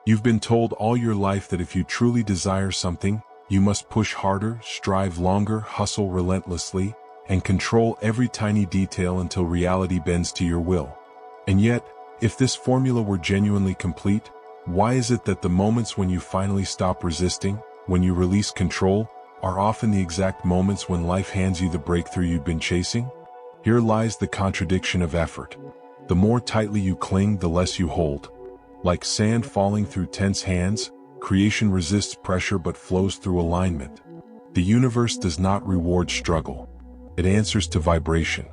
You've been told all your life that if you truly desire something, you must push harder, strive longer, hustle relentlessly, and control every tiny detail until reality bends to your will. And yet, if this formula were genuinely complete, why is it that the moments when you finally stop resisting, when you release control, are often the exact moments when life hands you the breakthrough you've been chasing? Here lies the contradiction of effort. The more tightly you cling, the less you hold. Like sand falling through tense hands, creation resists pressure but flows through alignment. The universe does not reward struggle. It answers to vibration.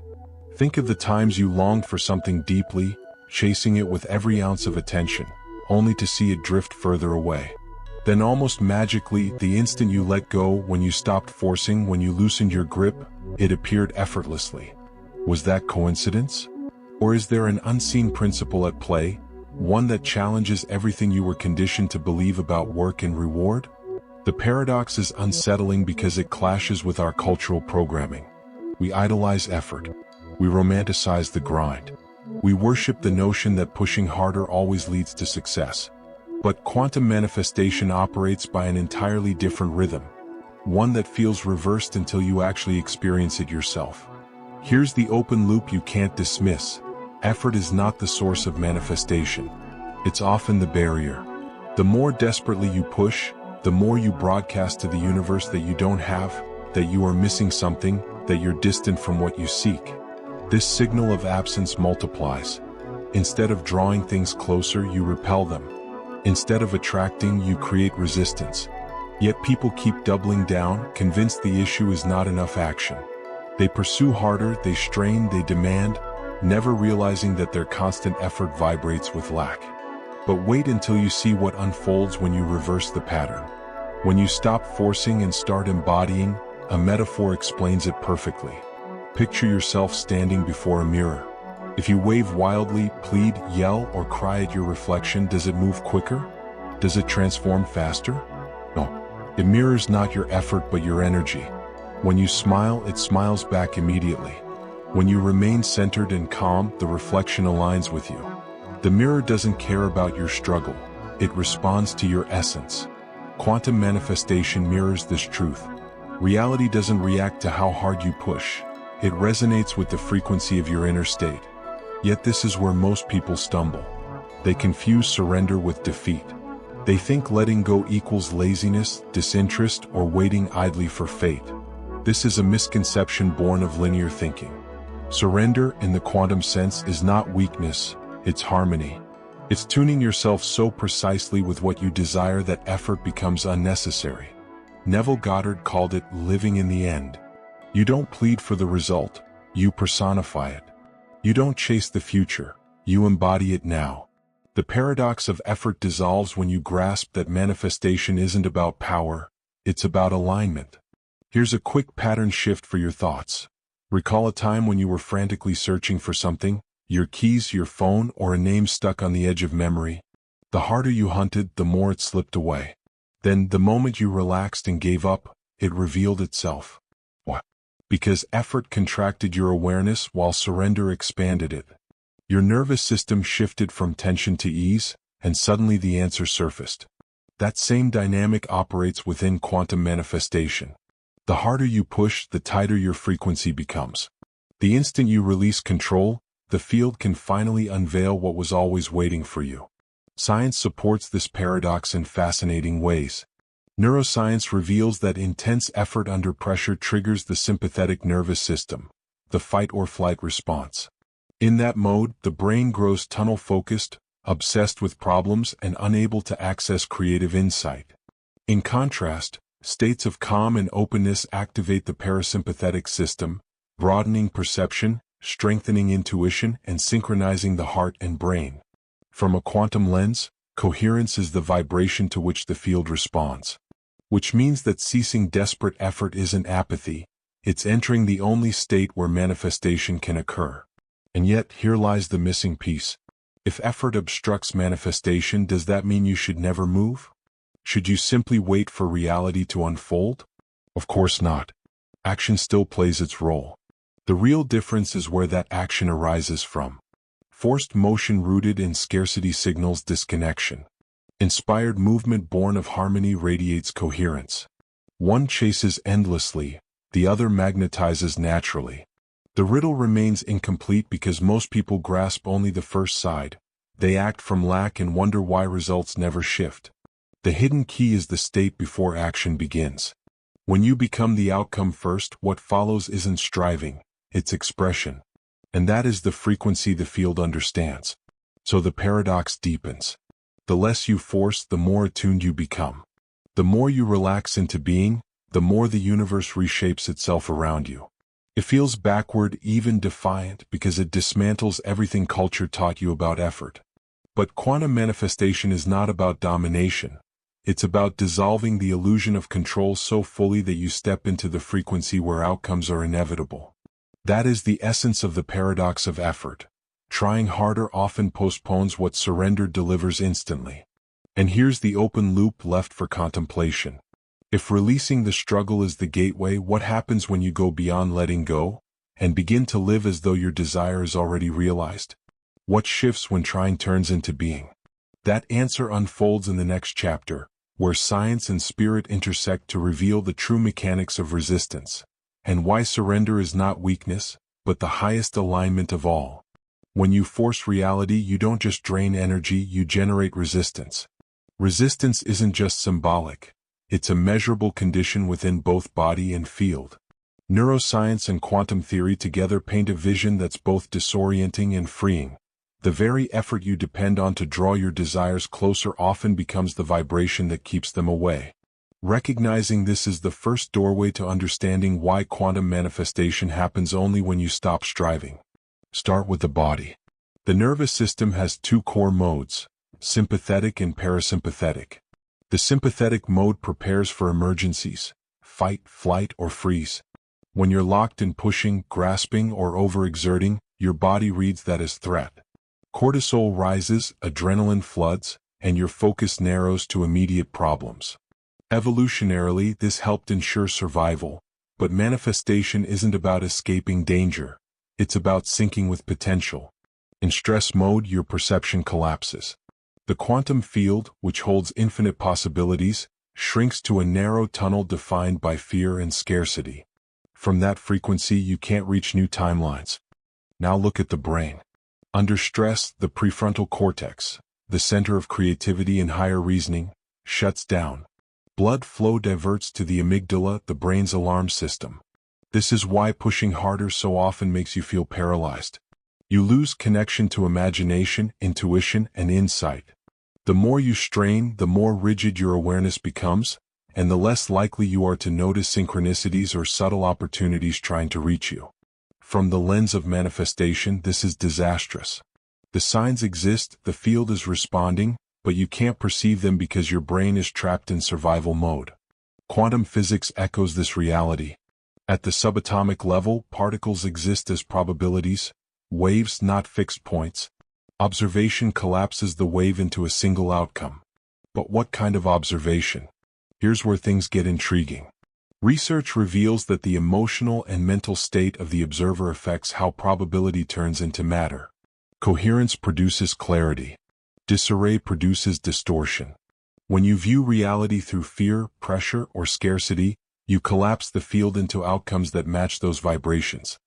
Think of the times you longed for something deeply, chasing it with every ounce of attention, only to see it drift further away. Then almost magically, the instant you let go, when you stopped forcing, when you loosened your grip, it appeared effortlessly. Was that coincidence? Or is there an unseen principle at play, one that challenges everything you were conditioned to believe about work and reward? The paradox is unsettling because it clashes with our cultural programming. We idolize effort. We romanticize the grind. We worship the notion that pushing harder always leads to success. But quantum manifestation operates by an entirely different rhythm, one that feels reversed until you actually experience it yourself. Here's the open loop you can't dismiss. Effort is not the source of manifestation. It's often the barrier. The more desperately you push, the more you broadcast to the universe that you don't have, that you are missing something, that you're distant from what you seek. This signal of absence multiplies. Instead of drawing things closer, you repel them. Instead of attracting, you create resistance. Yet people keep doubling down, convinced the issue is not enough action. They pursue harder, they strain, they demand, never realizing that their constant effort vibrates with lack. But wait until you see what unfolds when you reverse the pattern. When you stop forcing and start embodying, a metaphor explains it perfectly. Picture yourself standing before a mirror. If you wave wildly, plead, yell, or cry at your reflection, does it move quicker? Does it transform faster? No. It mirrors not your effort but your energy. When you smile, it smiles back immediately. When you remain centered and calm, the reflection aligns with you. The mirror doesn't care about your struggle. It responds to your essence. Quantum manifestation mirrors this truth. Reality doesn't react to how hard you push. It resonates with the frequency of your inner state. Yet this is where most people stumble. They confuse surrender with defeat. They think letting go equals laziness, disinterest, or waiting idly for fate. This is a misconception born of linear thinking. Surrender, in the quantum sense, is not weakness, it's harmony. It's tuning yourself so precisely with what you desire that effort becomes unnecessary. Neville Goddard called it living in the end. You don't plead for the result, you personify it. You don't chase the future, you embody it now. The paradox of effort dissolves when you grasp that manifestation isn't about power, it's about alignment. Here's a quick pattern shift for your thoughts. Recall a time when you were frantically searching for something, your keys, your phone, or a name stuck on the edge of memory. The harder you hunted, the more it slipped away. Then, the moment you relaxed and gave up, it revealed itself. Why? Because effort contracted your awareness while surrender expanded it. Your nervous system shifted from tension to ease, and suddenly the answer surfaced. That same dynamic operates within quantum manifestation. The harder you push, the tighter your frequency becomes. The instant you release control, the field can finally unveil what was always waiting for you. Science supports this paradox in fascinating ways. Neuroscience reveals that intense effort under pressure triggers the sympathetic nervous system, the fight-or-flight response. In that mode, the brain grows tunnel-focused, obsessed with problems, and unable to access creative insight. In contrast, states of calm and openness activate the parasympathetic system, broadening perception, strengthening intuition, and synchronizing the heart and brain. From a quantum lens, coherence is the vibration to which the field responds. Which means that ceasing desperate effort isn't apathy, it's entering the only state where manifestation can occur. And yet, here lies the missing piece. If effort obstructs manifestation, does that mean you should never move? Should you simply wait for reality to unfold? Of course not. Action still plays its role. The real difference is where that action arises from. Forced motion rooted in scarcity signals disconnection. Inspired movement born of harmony radiates coherence. One chases endlessly, the other magnetizes naturally. The riddle remains incomplete because most people grasp only the first side. They act from lack and wonder why results never shift. The hidden key is the state before action begins. When you become the outcome first, what follows isn't striving, it's expression. And that is the frequency the field understands. So the paradox deepens. The less you force, the more attuned you become. The more you relax into being, the more the universe reshapes itself around you. It feels backward, even defiant, because it dismantles everything culture taught you about effort. But quantum manifestation is not about domination. It's about dissolving the illusion of control so fully that you step into the frequency where outcomes are inevitable. That is the essence of the paradox of effort. Trying harder often postpones what surrender delivers instantly. And here's the open loop left for contemplation. If releasing the struggle is the gateway, what happens when you go beyond letting go and begin to live as though your desire is already realized? What shifts when trying turns into being? That answer unfolds in the next chapter, where science and spirit intersect to reveal the true mechanics of resistance, and why surrender is not weakness, but the highest alignment of all. When you force reality, you don't just drain energy, you generate resistance. Resistance isn't just symbolic. It's a measurable condition within both body and field. Neuroscience and quantum theory together paint a vision that's both disorienting and freeing. The very effort you depend on to draw your desires closer often becomes the vibration that keeps them away. Recognizing this is the first doorway to understanding why quantum manifestation happens only when you stop striving. Start with the body. The nervous system has two core modes, sympathetic and parasympathetic. The sympathetic mode prepares for emergencies, fight, flight, or freeze. When you're locked in pushing, grasping, or overexerting, your body reads that as threat. Cortisol rises, adrenaline floods, and your focus narrows to immediate problems. Evolutionarily, this helped ensure survival, but manifestation isn't about escaping danger. It's about syncing with potential. In stress mode, your perception collapses. The quantum field, which holds infinite possibilities, shrinks to a narrow tunnel defined by fear and scarcity. From that frequency, you can't reach new timelines. Now look at the brain. Under stress, the prefrontal cortex, the center of creativity and higher reasoning, shuts down. Blood flow diverts to the amygdala, the brain's alarm system. This is why pushing harder so often makes you feel paralyzed. You lose connection to imagination, intuition, and insight. The more you strain, the more rigid your awareness becomes, and the less likely you are to notice synchronicities or subtle opportunities trying to reach you. From the lens of manifestation, this is disastrous. The signs exist, the field is responding, but you can't perceive them because your brain is trapped in survival mode. Quantum physics echoes this reality. At the subatomic level, particles exist as probabilities, waves, not fixed points. Observation collapses the wave into a single outcome. But what kind of observation? Here's where things get intriguing. Research reveals that the emotional and mental state of the observer affects how probability turns into matter. Coherence produces clarity. Disarray produces distortion. When you view reality through fear, pressure, or scarcity, you collapse the field into outcomes that match those vibrations.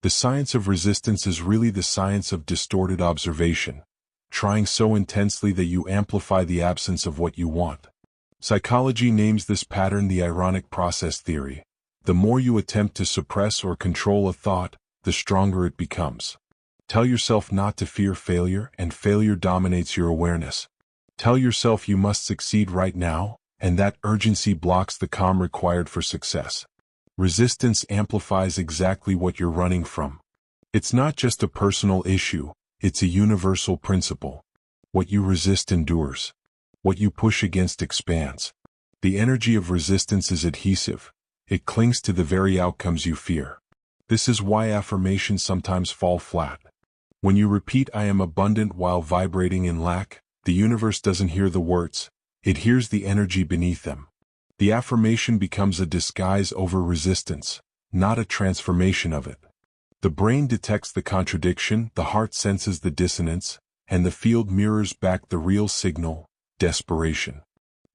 The science of resistance is really the science of distorted observation, trying so intensely that you amplify the absence of what you want. Psychology names this pattern the ironic process theory. The more you attempt to suppress or control a thought, the stronger it becomes. Tell yourself not to fear failure, and failure dominates your awareness. Tell yourself you must succeed right now, and that urgency blocks the calm required for success. Resistance amplifies exactly what you're running from. It's not just a personal issue, it's a universal principle. What you resist endures. What you push against expands. The energy of resistance is adhesive. It clings to the very outcomes you fear. This is why affirmations sometimes fall flat. When you repeat "I am abundant" while vibrating in lack, the universe doesn't hear the words, it hears the energy beneath them. The affirmation becomes a disguise over resistance, not a transformation of it. The brain detects the contradiction, the heart senses the dissonance, and the field mirrors back the real signal. desperation.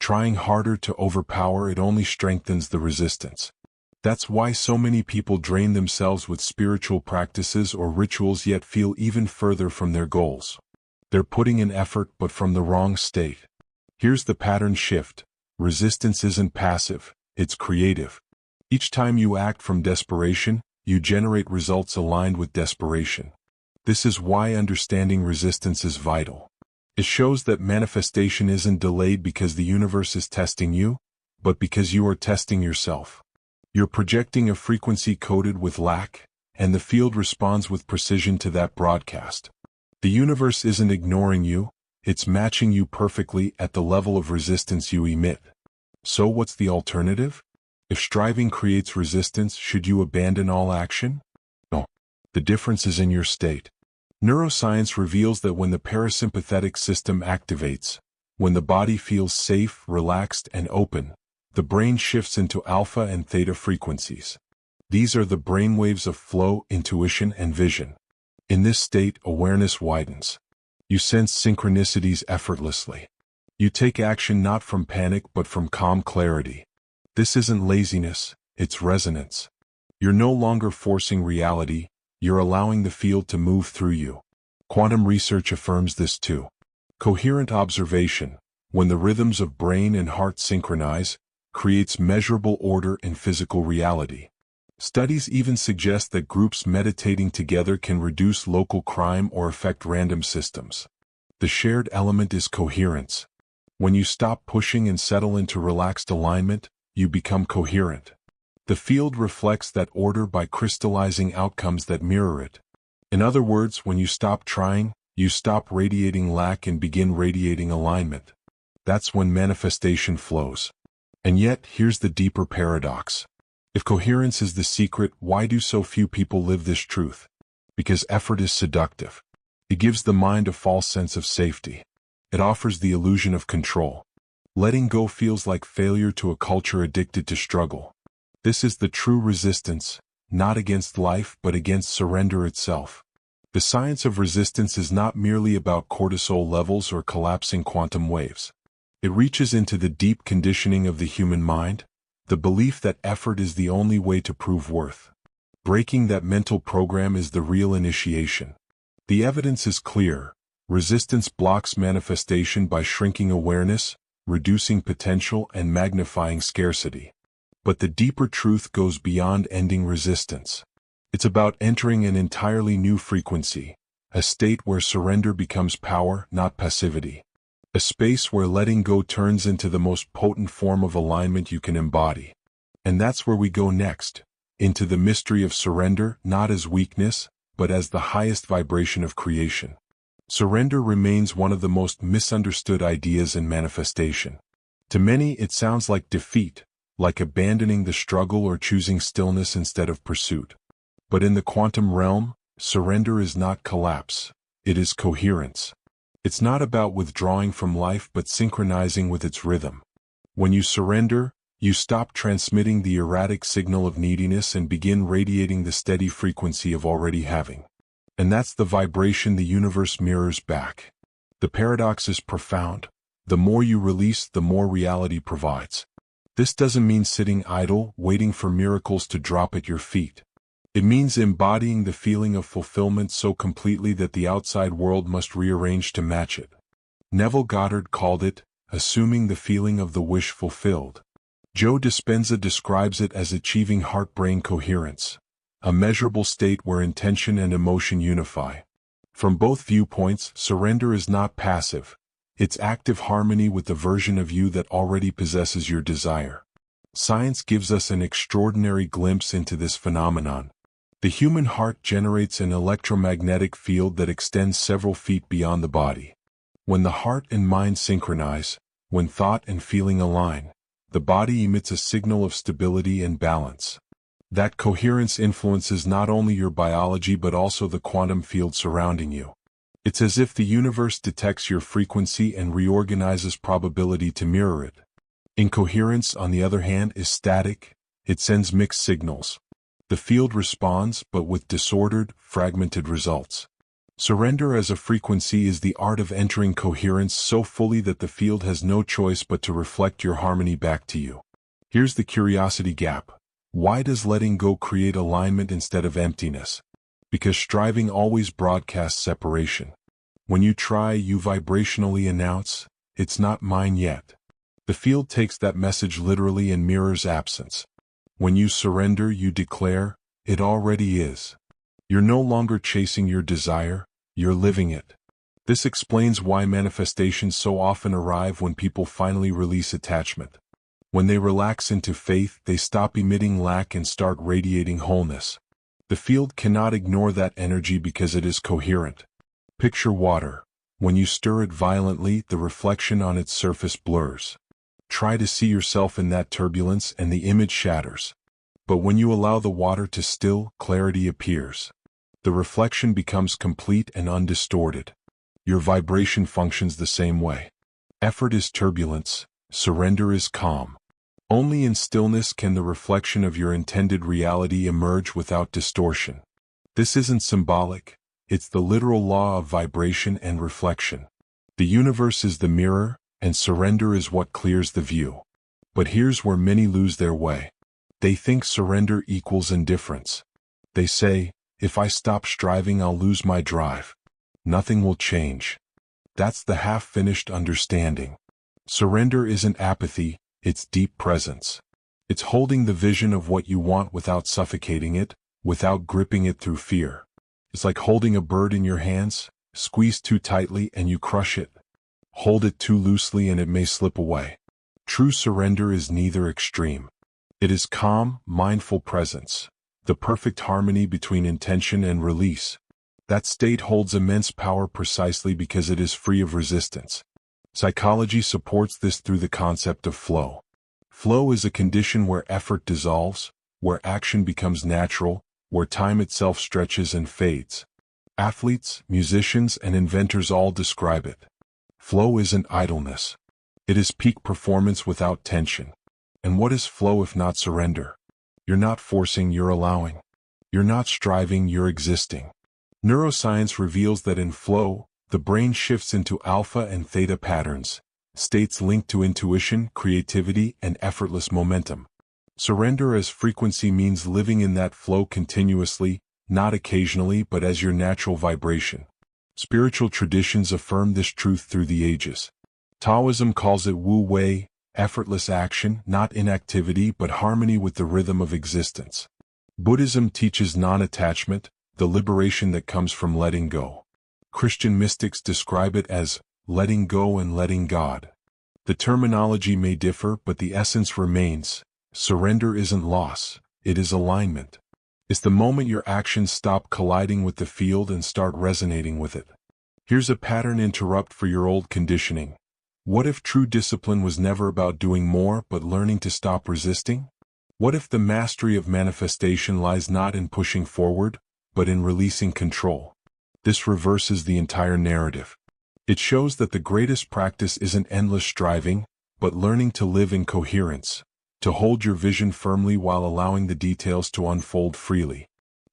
Trying harder to overpower it only strengthens the resistance. That's why so many people drain themselves with spiritual practices or rituals yet feel even further from their goals. They're putting in effort but from the wrong state. Here's the pattern shift. Resistance isn't passive, it's creative. Each time you act from desperation, you generate results aligned with desperation. This is why understanding resistance is vital. It shows that manifestation isn't delayed because the universe is testing you, but because you are testing yourself. You're projecting a frequency coded with lack, and the field responds with precision to that broadcast. The universe isn't ignoring you, it's matching you perfectly at the level of resistance you emit. So what's the alternative? If striving creates resistance, should you abandon all action? No. The difference is in your state. Neuroscience reveals that when the parasympathetic system activates, when the body feels safe, relaxed, and open, the brain shifts into alpha and theta frequencies. These are the brainwaves of flow, intuition, and vision. In this state, awareness widens. You sense synchronicities effortlessly. You take action not from panic but from calm clarity. This isn't laziness, it's resonance. You're no longer forcing reality, you're allowing the field to move through you. Quantum research affirms this too. Coherent observation, when the rhythms of brain and heart synchronize, creates measurable order in physical reality. Studies even suggest that groups meditating together can reduce local crime or affect random systems. The shared element is coherence. When you stop pushing and settle into relaxed alignment, you become coherent. The field reflects that order by crystallizing outcomes that mirror it. In other words, when you stop trying, you stop radiating lack and begin radiating alignment. That's when manifestation flows. And yet, here's the deeper paradox. If coherence is the secret, why do so few people live this truth? Because effort is seductive. It gives the mind a false sense of safety. It offers the illusion of control. Letting go feels like failure to a culture addicted to struggle. This is the true resistance, not against life but against surrender itself. The science of resistance is not merely about cortisol levels or collapsing quantum waves. It reaches into the deep conditioning of the human mind, the belief that effort is the only way to prove worth. Breaking that mental program is the real initiation. The evidence is clear. Resistance blocks manifestation by shrinking awareness, reducing potential, and magnifying scarcity. But the deeper truth goes beyond ending resistance. It's about entering an entirely new frequency, a state where surrender becomes power, not passivity. A space where letting go turns into the most potent form of alignment you can embody. And that's where we go next, into the mystery of surrender, not as weakness, but as the highest vibration of creation. Surrender remains one of the most misunderstood ideas in manifestation. To many, it sounds like defeat, like abandoning the struggle or choosing stillness instead of pursuit. But in the quantum realm, surrender is not collapse, it is coherence. It's not about withdrawing from life but synchronizing with its rhythm. When you surrender, you stop transmitting the erratic signal of neediness and begin radiating the steady frequency of already having. And that's the vibration the universe mirrors back. The paradox is profound. The more you release, the more reality provides. This doesn't mean sitting idle, waiting for miracles to drop at your feet. It means embodying the feeling of fulfillment so completely that the outside world must rearrange to match it. Neville Goddard called it, assuming the feeling of the wish fulfilled. Joe Dispenza describes it as achieving heart-brain coherence, a measurable state where intention and emotion unify. From both viewpoints, surrender is not passive. It's active harmony with the version of you that already possesses your desire. Science gives us an extraordinary glimpse into this phenomenon. The human heart generates an electromagnetic field that extends several feet beyond the body. When the heart and mind synchronize, when thought and feeling align, the body emits a signal of stability and balance. That coherence influences not only your biology but also the quantum field surrounding you. It's as if the universe detects your frequency and reorganizes probability to mirror it. Incoherence, on the other hand, is static. It sends mixed signals. The field responds, but with disordered, fragmented results. Surrender as a frequency is the art of entering coherence so fully that the field has no choice but to reflect your harmony back to you. Here's the curiosity gap. Why does letting go create alignment instead of emptiness? Because striving always broadcasts separation. When you try, you vibrationally announce, "It's not mine yet." The field takes that message literally and mirrors absence. When you surrender, you declare, "It already is." You're no longer chasing your desire, you're living it. This explains why manifestations so often arrive when people finally release attachment. When they relax into faith, they stop emitting lack and start radiating wholeness. The field cannot ignore that energy because it is coherent. Picture water. When you stir it violently, the reflection on its surface blurs. Try to see yourself in that turbulence and the image shatters. But when you allow the water to still, clarity appears. The reflection becomes complete and undistorted. Your vibration functions the same way. Effort is turbulence, surrender is calm. Only in stillness can the reflection of your intended reality emerge without distortion. This isn't symbolic, it's the literal law of vibration and reflection. The universe is the mirror, and surrender is what clears the view. But here's where many lose their way. They think surrender equals indifference. They say, "If I stop striving, I'll lose my drive. Nothing will change." That's the half-finished understanding. Surrender isn't apathy, it's deep presence. It's holding the vision of what you want without suffocating it, without gripping it through fear. It's like holding a bird in your hands, squeeze too tightly and you crush it. Hold it too loosely and it may slip away. True surrender is neither extreme. It is calm, mindful presence, the perfect harmony between intention and release. That state holds immense power precisely because it is free of resistance. Psychology supports this through the concept of flow. Flow is a condition where effort dissolves, where action becomes natural, where time itself stretches and fades. Athletes, musicians, and inventors all describe it. Flow isn't idleness. It is peak performance without tension. And what is flow if not surrender? You're not forcing, you're allowing. You're not striving, you're existing. Neuroscience reveals that in flow, the brain shifts into alpha and theta patterns, states linked to intuition, creativity, and effortless momentum. Surrender as frequency means living in that flow continuously, not occasionally but as your natural vibration. Spiritual traditions affirm this truth through the ages. Taoism calls it Wu Wei, effortless action, not inactivity but harmony with the rhythm of existence. Buddhism teaches non-attachment, the liberation that comes from letting go. Christian mystics describe it as letting go and letting God. The terminology may differ, but the essence remains. Surrender isn't loss, it is alignment. It's the moment your actions stop colliding with the field and start resonating with it. Here's a pattern interrupt for your old conditioning. What if true discipline was never about doing more but learning to stop resisting? What if the mastery of manifestation lies not in pushing forward, but in releasing control? This reverses the entire narrative. It shows that the greatest practice isn't endless striving, but learning to live in coherence, to hold your vision firmly while allowing the details to unfold freely.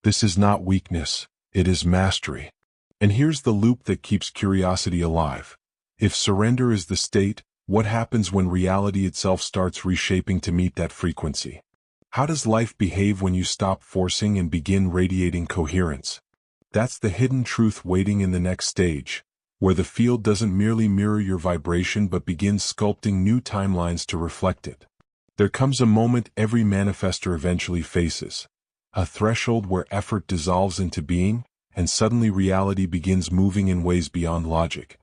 This is not weakness, it is mastery. And here's the loop that keeps curiosity alive. If surrender is the state, what happens when reality itself starts reshaping to meet that frequency? How does life behave when you stop forcing and begin radiating coherence? That's the hidden truth waiting in the next stage, where the field doesn't merely mirror your vibration but begins sculpting new timelines to reflect it. There comes a moment every manifestor eventually faces, a threshold where effort dissolves into being, and suddenly reality begins moving in ways beyond logic.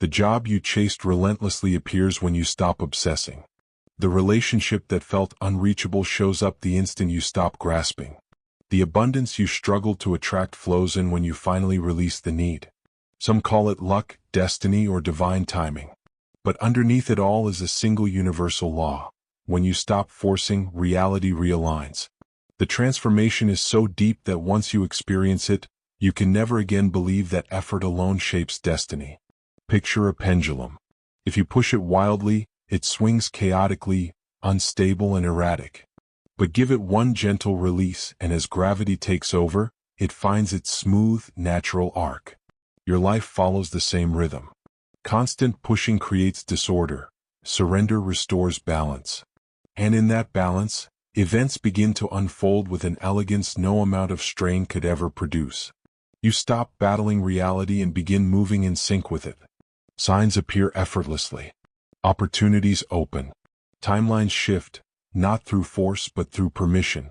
The job you chased relentlessly appears when you stop obsessing. The relationship that felt unreachable shows up the instant you stop grasping. The abundance you struggled to attract flows in when you finally release the need. Some call it luck, destiny, or divine timing. But underneath it all is a single universal law. When you stop forcing, reality realigns. The transformation is so deep that once you experience it, you can never again believe that effort alone shapes destiny. Picture a pendulum. If you push it wildly, it swings chaotically, unstable and erratic. But give it one gentle release, and as gravity takes over, it finds its smooth, natural arc. Your life follows the same rhythm. Constant pushing creates disorder. Surrender restores balance. And in that balance, events begin to unfold with an elegance no amount of strain could ever produce. You stop battling reality and begin moving in sync with it. Signs appear effortlessly. Opportunities open. Timelines shift, not through force but through permission.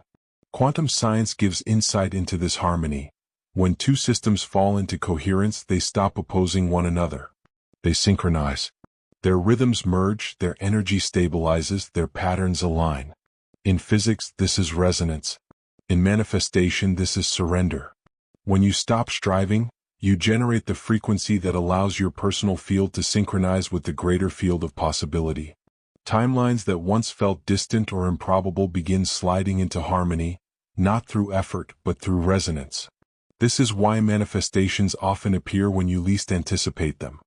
Quantum science gives insight into this harmony. When two systems fall into coherence, they stop opposing one another. They synchronize. Their rhythms merge, their energy stabilizes, their patterns align. In physics, this is resonance. In manifestation, this is surrender. When you stop striving, you generate the frequency that allows your personal field to synchronize with the greater field of possibility. Timelines that once felt distant or improbable begin sliding into harmony, not through effort but through resonance. This is why manifestations often appear when you least anticipate them.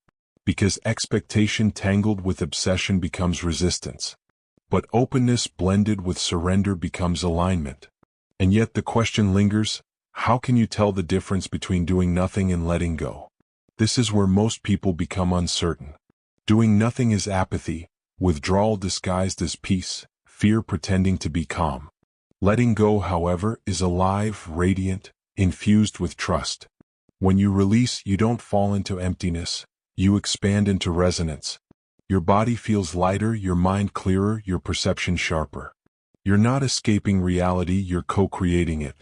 Because expectation tangled with obsession becomes resistance. But openness blended with surrender becomes alignment. And yet the question lingers, how can you tell the difference between doing nothing and letting go? This is where most people become uncertain. Doing nothing is apathy, withdrawal disguised as peace, fear pretending to be calm. Letting go, however, is alive, radiant, infused with trust. When you release, you don't fall into emptiness. You expand into resonance. Your body feels lighter, your mind clearer, your perception sharper. You're not escaping reality, you're co-creating it.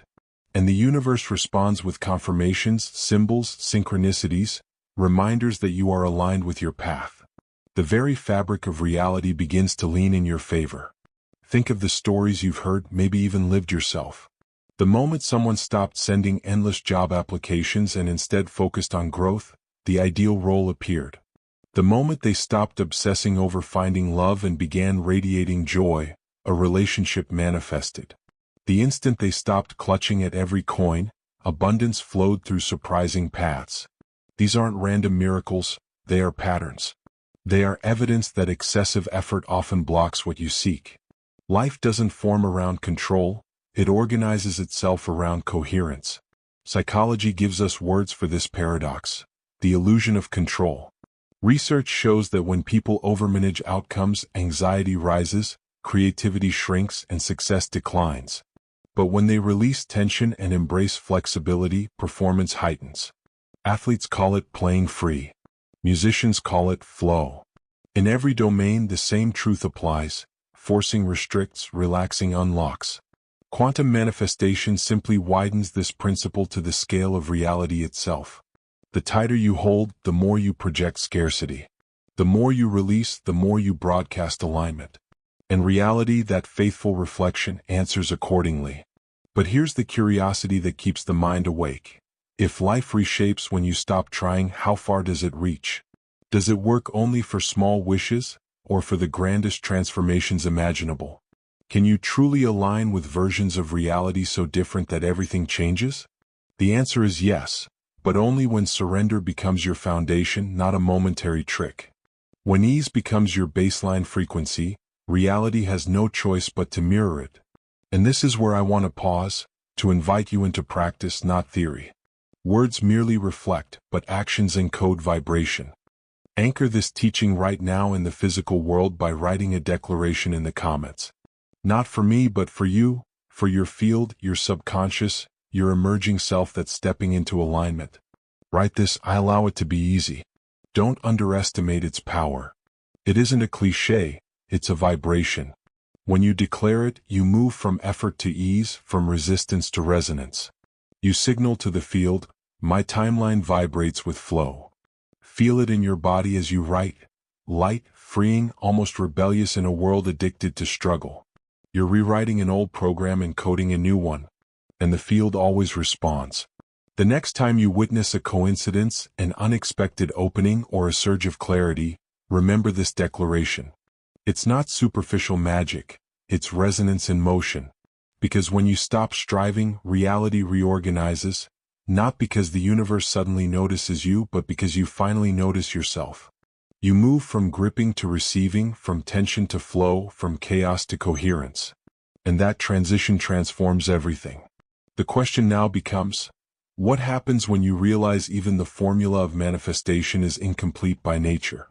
And the universe responds with confirmations, symbols, synchronicities, reminders that you are aligned with your path. The very fabric of reality begins to lean in your favor. Think of the stories you've heard, maybe even lived yourself. The moment someone stopped sending endless job applications and instead focused on growth, the ideal role appeared. The moment they stopped obsessing over finding love and began radiating joy, a relationship manifested. The instant they stopped clutching at every coin, abundance flowed through surprising paths. These aren't random miracles, they are patterns. They are evidence that excessive effort often blocks what you seek. Life doesn't form around control, it organizes itself around coherence. Psychology gives us words for this paradox: the illusion of control. Research shows that when people overmanage outcomes, anxiety rises, creativity shrinks, and success declines. But when they release tension and embrace flexibility, performance heightens. Athletes call it playing free. Musicians call it flow. In every domain, the same truth applies. Forcing restricts, relaxing unlocks. Quantum manifestation simply widens this principle to the scale of reality itself. The tighter you hold, the more you project scarcity. The more you release, the more you broadcast alignment. In reality, that faithful reflection answers accordingly. But here's the curiosity that keeps the mind awake. If life reshapes when you stop trying, how far does it reach? Does it work only for small wishes, or for the grandest transformations imaginable? Can you truly align with versions of reality so different that everything changes? The answer is yes, but only when surrender becomes your foundation, not a momentary trick. When ease becomes your baseline frequency, reality has no choice but to mirror it. And this is where I want to pause, to invite you into practice, not theory. Words merely reflect, but actions encode vibration. Anchor this teaching right now in the physical world by writing a declaration in the comments. Not for me, but for you, for your field, your subconscious, your emerging self that's stepping into alignment. Write this: I allow it to be easy. Don't underestimate its power. It isn't a cliche, it's a vibration. When you declare it, you move from effort to ease, from resistance to resonance. You signal to the field, my timeline vibrates with flow. Feel it in your body as you write, light, freeing, almost rebellious in a world addicted to struggle. You're rewriting an old program and coding a new one, and the field always responds. The next time you witness a coincidence, an unexpected opening, or a surge of clarity, remember this declaration. It's not superficial magic, it's resonance in motion. Because when you stop striving, reality reorganizes, not because the universe suddenly notices you, but because you finally notice yourself. You move from gripping to receiving, from tension to flow, from chaos to coherence. And that transition transforms everything. The question now becomes, What happens when you realize even the formula of manifestation is incomplete by nature?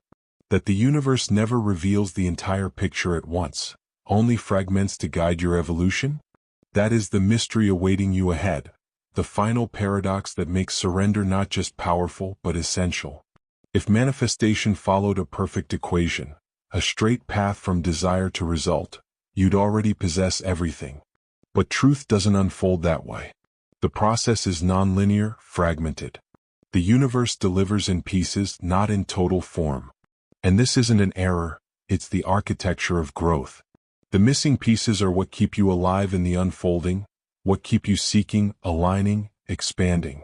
That the universe never reveals the entire picture at once, only fragments to guide your evolution? That is the mystery awaiting you ahead, the final paradox that makes surrender not just powerful but essential. If manifestation followed a perfect equation, a straight path from desire to result, you'd already possess everything. But truth doesn't unfold that way. The process is nonlinear, fragmented. The universe delivers in pieces, not in total form. And this isn't an error, it's the architecture of growth. The missing pieces are what keep you alive in the unfolding, what keep you seeking, aligning, expanding.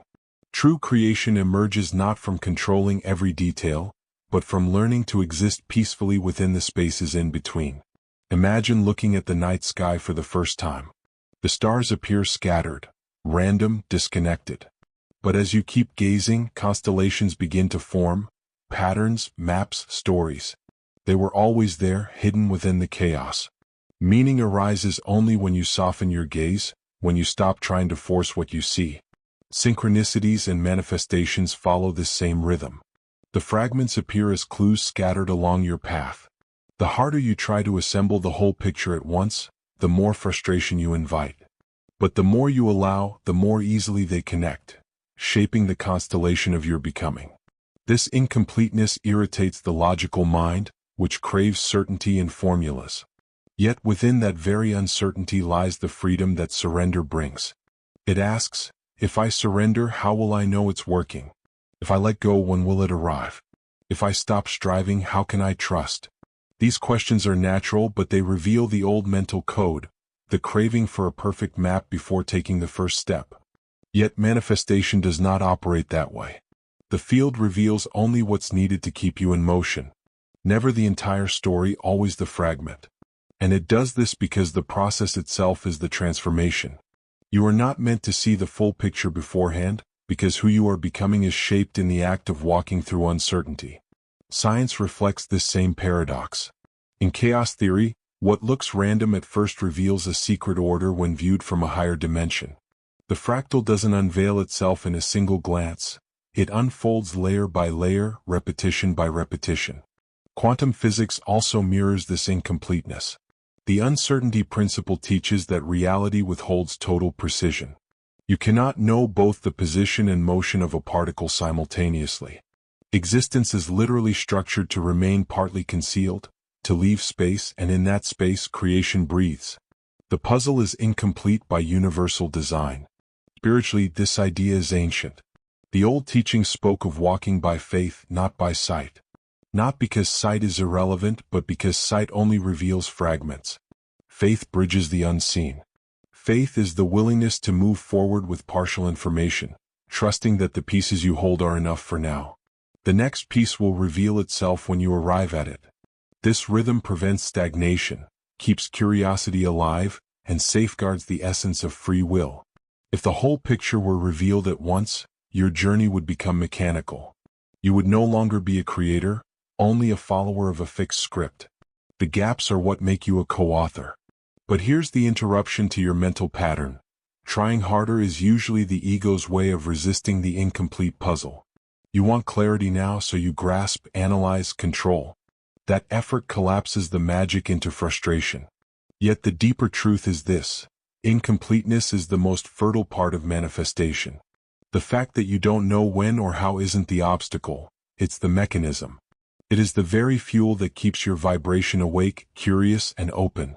True creation emerges not from controlling every detail, but from learning to exist peacefully within the spaces in between. Imagine looking at the night sky for the first time. The stars appear scattered, random, disconnected. But as you keep gazing, constellations begin to form, patterns, maps, stories. They were always there, hidden within the chaos. Meaning arises only when you soften your gaze, when you stop trying to force what you see. Synchronicities and manifestations follow this same rhythm. The fragments appear as clues scattered along your path. The harder you try to assemble the whole picture at once, the more frustration you invite. But the more you allow, the more easily they connect, shaping the constellation of your becoming. This incompleteness irritates the logical mind, which craves certainty and formulas. Yet within that very uncertainty lies the freedom that surrender brings. It asks, if I surrender, how will I know it's working? If I let go, when will it arrive? If I stop striving, how can I trust? These questions are natural, but they reveal the old mental code, the craving for a perfect map before taking the first step. Yet manifestation does not operate that way. The field reveals only what's needed to keep you in motion. Never the entire story, always the fragment. And it does this because the process itself is the transformation. You are not meant to see the full picture beforehand, because who you are becoming is shaped in the act of walking through uncertainty. Science reflects this same paradox. In chaos theory, what looks random at first reveals a secret order when viewed from a higher dimension. The fractal doesn't unveil itself in a single glance. It unfolds layer by layer, repetition by repetition. Quantum physics also mirrors this incompleteness. The uncertainty principle teaches that reality withholds total precision. You cannot know both the position and motion of a particle simultaneously. Existence is literally structured to remain partly concealed, to leave space, and in that space creation breathes. The puzzle is incomplete by universal design. Spiritually, this idea is ancient. The old teachings spoke of walking by faith, not by sight. Not because sight is irrelevant, but because sight only reveals fragments. Faith bridges the unseen. Faith is the willingness to move forward with partial information, trusting that the pieces you hold are enough for now. The next piece will reveal itself when you arrive at it. This rhythm prevents stagnation, keeps curiosity alive, and safeguards the essence of free will. If the whole picture were revealed at once, your journey would become mechanical. You would no longer be a creator, only a follower of a fixed script. The gaps are what make you a co-author. But here's the interruption to your mental pattern. Trying harder is usually the ego's way of resisting the incomplete puzzle. You want clarity now, so you grasp, analyze, control. That effort collapses the magic into frustration. Yet the deeper truth is this: incompleteness is the most fertile part of manifestation. The fact that you don't know when or how isn't the obstacle, it's the mechanism. It is the very fuel that keeps your vibration awake, curious, and open.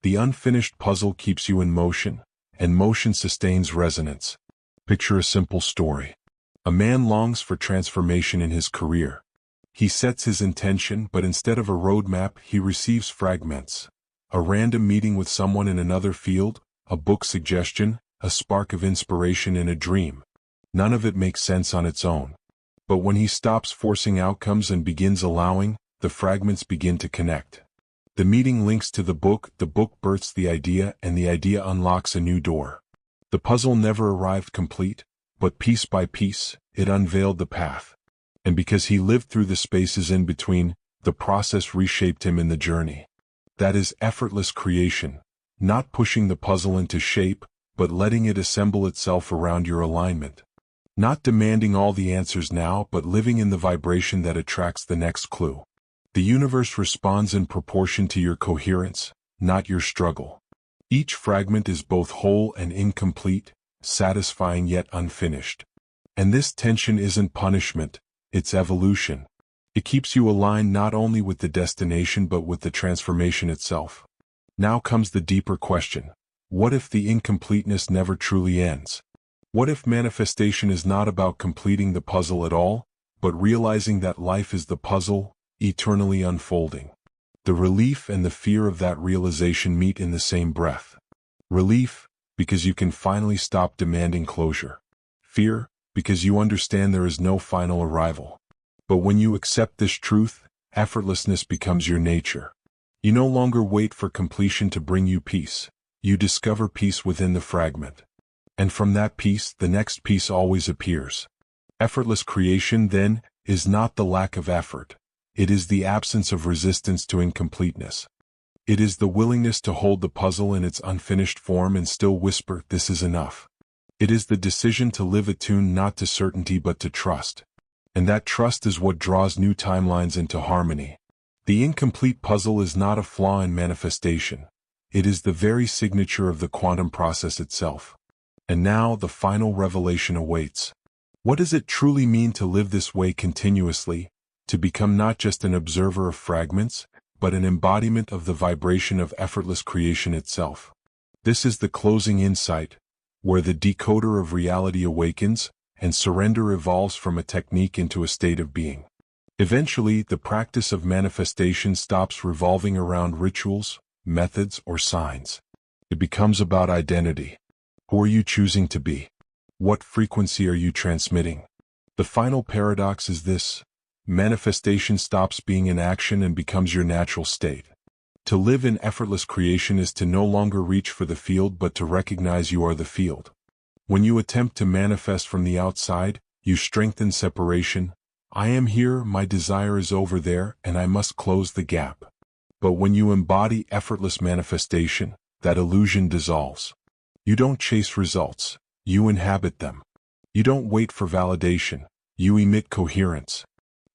The unfinished puzzle keeps you in motion, and motion sustains resonance. Picture a simple story. A man longs for transformation in his career. He sets his intention, but instead of a roadmap, he receives fragments. A random meeting with someone in another field, a book suggestion, a spark of inspiration in a dream. None of it makes sense on its own. But when he stops forcing outcomes and begins allowing, the fragments begin to connect. The meeting links to the book births the idea, and the idea unlocks a new door. The puzzle never arrived complete, but piece by piece, it unveiled the path. And because he lived through the spaces in between, the process reshaped him in the journey. That is effortless creation, not pushing the puzzle into shape, but letting it assemble itself around your alignment. Not demanding all the answers now, but living in the vibration that attracts the next clue. The universe responds in proportion to your coherence, not your struggle. Each fragment is both whole and incomplete, satisfying yet unfinished. And this tension isn't punishment, it's evolution. It keeps you aligned not only with the destination but with the transformation itself. Now comes the deeper question. What if the incompleteness never truly ends? What if manifestation is not about completing the puzzle at all, but realizing that life is the puzzle, eternally unfolding? The relief and the fear of that realization meet in the same breath. Relief, because you can finally stop demanding closure. Fear, because you understand there is no final arrival. But when you accept this truth, effortlessness becomes your nature. You no longer wait for completion to bring you peace. You discover peace within the fragment. And from that peace, the next piece always appears. Effortless creation, then, is not the lack of effort. It is the absence of resistance to incompleteness. It is the willingness to hold the puzzle in its unfinished form and still whisper, "This is enough." It is the decision to live attuned not to certainty but to trust. And that trust is what draws new timelines into harmony. The incomplete puzzle is not a flaw in manifestation. It is the very signature of the quantum process itself. And now the final revelation awaits. What does it truly mean to live this way continuously, to become not just an observer of fragments, but an embodiment of the vibration of effortless creation itself? This is the closing insight, where the decoder of reality awakens, and surrender evolves from a technique into a state of being. Eventually, the practice of manifestation stops revolving around rituals, methods, or signs. It becomes about identity. Who are you choosing to be? What frequency are you transmitting? The final paradox is this: manifestation stops being an action and becomes your natural state. To live in effortless creation is to no longer reach for the field but to recognize you are the field. When you attempt to manifest from the outside, you strengthen separation. I am here, my desire is over there, and I must close the gap. But when you embody effortless manifestation, that illusion dissolves. You don't chase results, you inhabit them. You don't wait for validation, you emit coherence.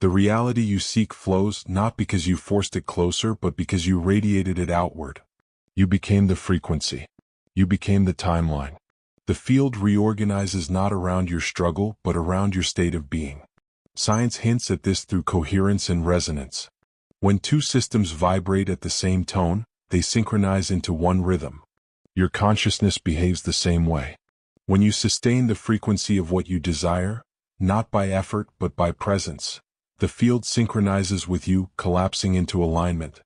The reality you seek flows not because you forced it closer but because you radiated it outward. You became the frequency. You became the timeline. The field reorganizes not around your struggle but around your state of being. Science hints at this through coherence and resonance. When two systems vibrate at the same tone, they synchronize into one rhythm. Your consciousness behaves the same way. When you sustain the frequency of what you desire, not by effort but by presence, the field synchronizes with you, collapsing into alignment.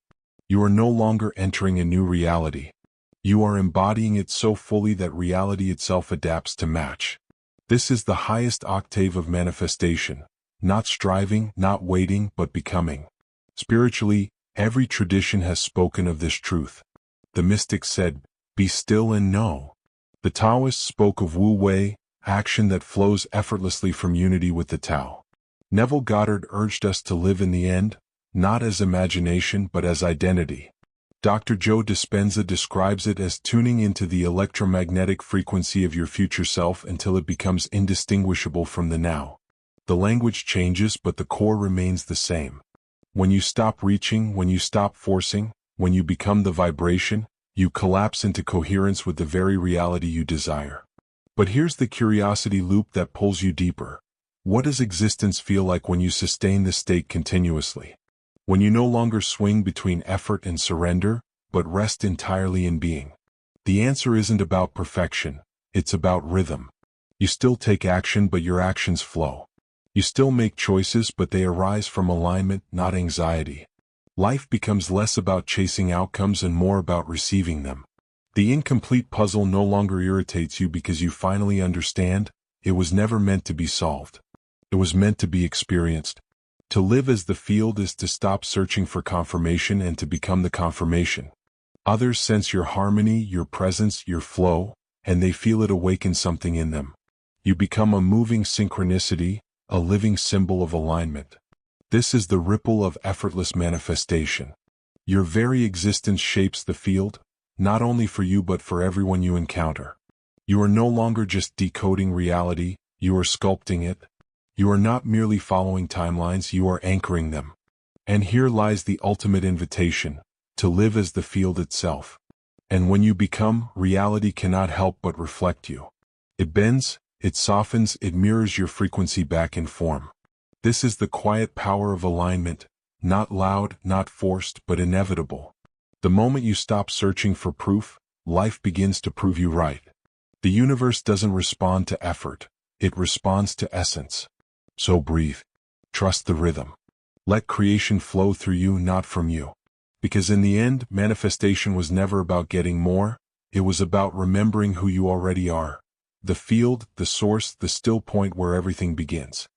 You are no longer entering a new reality. You are embodying it so fully that reality itself adapts to match. This is the highest octave of manifestation, not striving, not waiting, but becoming. Spiritually, every tradition has spoken of this truth. The mystics said, "Be still and know." The Taoists spoke of Wu Wei, action that flows effortlessly from unity with the Tao. Neville Goddard urged us to live in the end, not as imagination but as identity. Dr. Joe Dispenza describes it as tuning into the electromagnetic frequency of your future self until it becomes indistinguishable from the now. The language changes but the core remains the same. When you stop reaching, when you stop forcing, when you become the vibration, you collapse into coherence with the very reality you desire. But here's the curiosity loop that pulls you deeper. What does existence feel like when you sustain this state continuously? When you no longer swing between effort and surrender, but rest entirely in being? The answer isn't about perfection, it's about rhythm. You still take action but your actions flow. You still make choices but they arise from alignment, not anxiety. Life becomes less about chasing outcomes and more about receiving them. The incomplete puzzle no longer irritates you because you finally understand, it was never meant to be solved. It was meant to be experienced. To live as the field is to stop searching for confirmation and to become the confirmation. Others sense your harmony, your presence, your flow, and they feel it awaken something in them. You become a moving synchronicity, a living symbol of alignment. This is the ripple of effortless manifestation. Your very existence shapes the field, not only for you but for everyone you encounter. You are no longer just decoding reality, You are sculpting it. You are not merely following timelines, you are anchoring them. And here lies the ultimate invitation, to live as the field itself. And when you become, reality cannot help but reflect you. It bends, it softens, it mirrors your frequency back in form. This is the quiet power of alignment, not loud, not forced, but inevitable. The moment you stop searching for proof, life begins to prove you right. The universe doesn't respond to effort, it responds to essence. So breathe. Trust the rhythm. Let creation flow through you, not from you. Because in the end, manifestation was never about getting more, it was about remembering who you already are. The field, the source, the still point where everything begins.